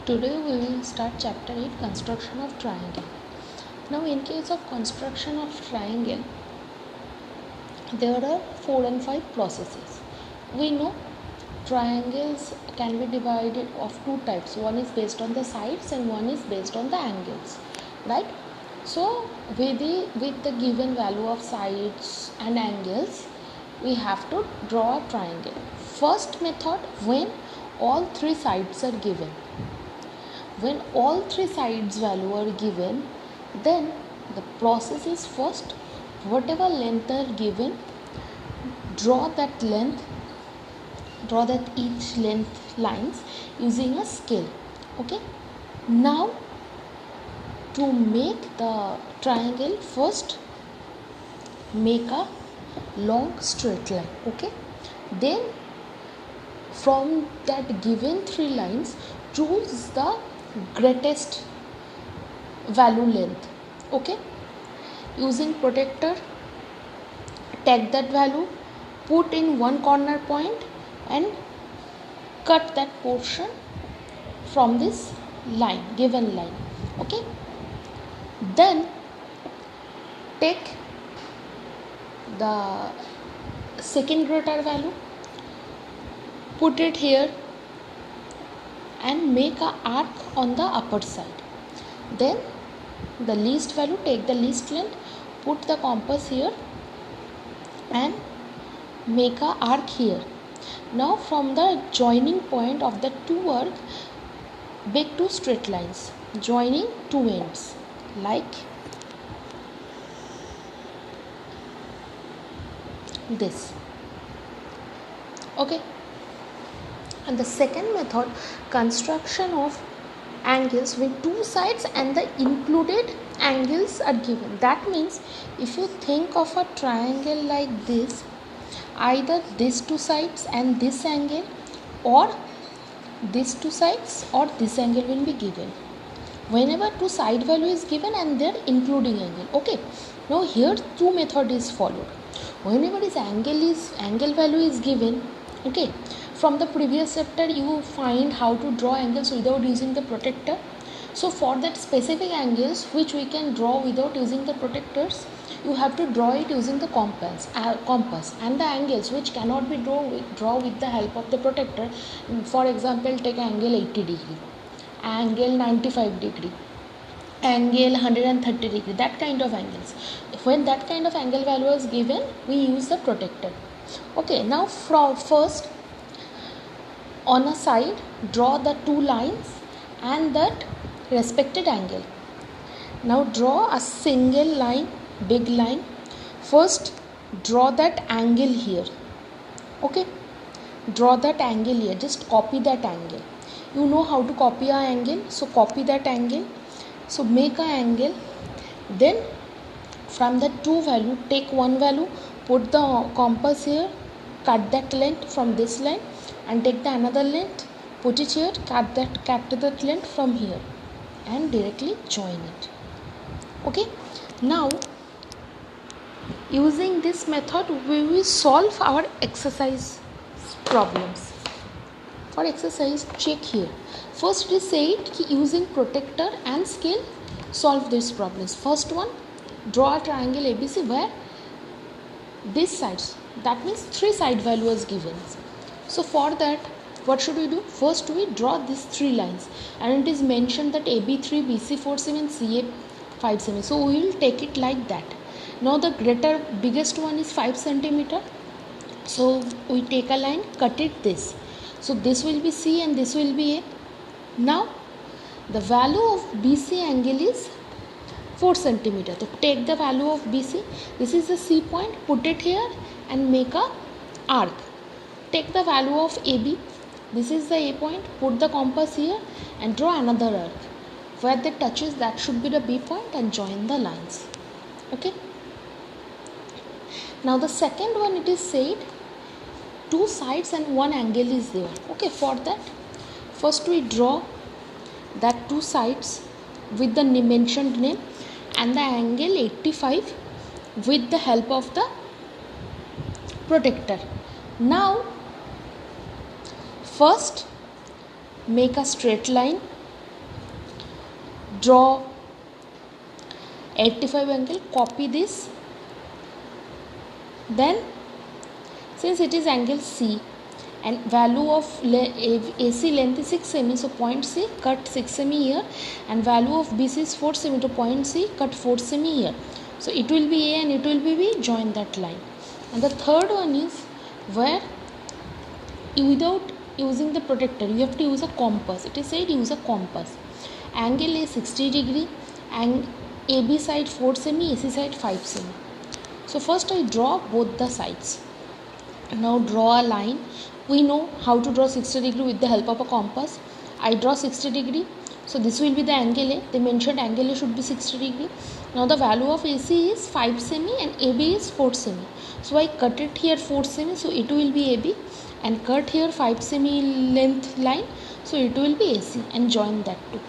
Today we will start chapter 8, construction of triangle. Now in case of construction of triangle, there are 4 and 5 processes. We know triangles can be divided of two types. One is based on the sides and one is based on the angles, right? So with the given value of sides and angles, we have to draw a triangle. First method, when all three sides are given. When all three sides value are given, then the process is first, whatever length are given, draw that each length lines using a scale. Okay, now to make the triangle, first make a long straight line. Okay, then from that given three lines, choose the greatest value length. Okay, using protractor, take that value, put in one corner point and cut that portion from this line, given line. Okay, then take the second greater value, put it here and make a arc on the upper side. Then the least value, take the least length, put the compass here and make a arc here. Now from the joining point of the two arc, make two straight lines joining two ends like this. Okay, and the second method, construction of angles when two sides and the included angles are given. That means if you think of a triangle like this, either these two sides and this angle, or these two sides or this angle will be given. Whenever two side value is given and their including angle. Okay, now here two method is followed. Whenever this angle value is given, okay, from the previous chapter you find how to draw angles without using the protractor. So for that specific angles which we can draw without using the protractors, you have to draw it using the compass, and the angles which cannot be draw with the help of the protractor. For example, take angle 80 degree, angle 95 degree, angle 130 degree, that kind of angles. When that kind of angle value is given, we use the protractor. Okay, now from first on a side, draw the two lines and that respected angle. Now draw a single line, big line. First draw that angle here. Okay, draw that angle here, just copy that angle. You know how to copy an angle, so copy that angle. So make an angle, then from the two value, take one value, put the compass here, cut that length from this line and take the another length, put it here, cut that length from here and directly join it. Okay, now using this method we will solve our exercise problems. For exercise, check here. First it is said using protractor and scale solve these problems. First one, draw a triangle ABC where these sides, that means three side value is given. So for that, what should we do? First we draw these three lines and it is mentioned that AB 3, BC 4 cm and CA 5 cm. So we will take it like that. Now the biggest one is 5 cm. So we take a line, cut it this. So this will be C and this will be A. Now the value of BC angle is 4 cm. So take the value of BC. This is the C point. Put it here and make a arc. Take the value of AB. This is the A point. Put the compass here and draw another arc. Where that touches, that should be the B point and join the lines. Okay. Now the second one, it is said two sides and one angle is there. Okay, for that, first we draw that two sides with the mentioned name and the angle 85 with the help of the protractor. Now first make a straight line draw 85 angle, copy this. Then since it is angle C and value of AC length is 6 cm, so point C, cut 6 cm here, and value of BC is 4 cm, to point C, cut 4 cm here. So it will be A and it will be B, join that line. And the third one is where without using the protractor you have to use a compass. It is said use a compass. Angle is 60 degree and AB side 4 cm, AC side 5 cm. So first I draw both the sides. Now draw a line. We know how to draw 60 degree with the help of a compass. I draw 60 degree. So this will be the angle A. They mentioned angle A should be 60 degree. Now the value of AC is 5 cm and AB is 4 cm. So I cut it here 4 cm. So it will be AB, and cut here 5 cm length line. So it will be AC, and join that too.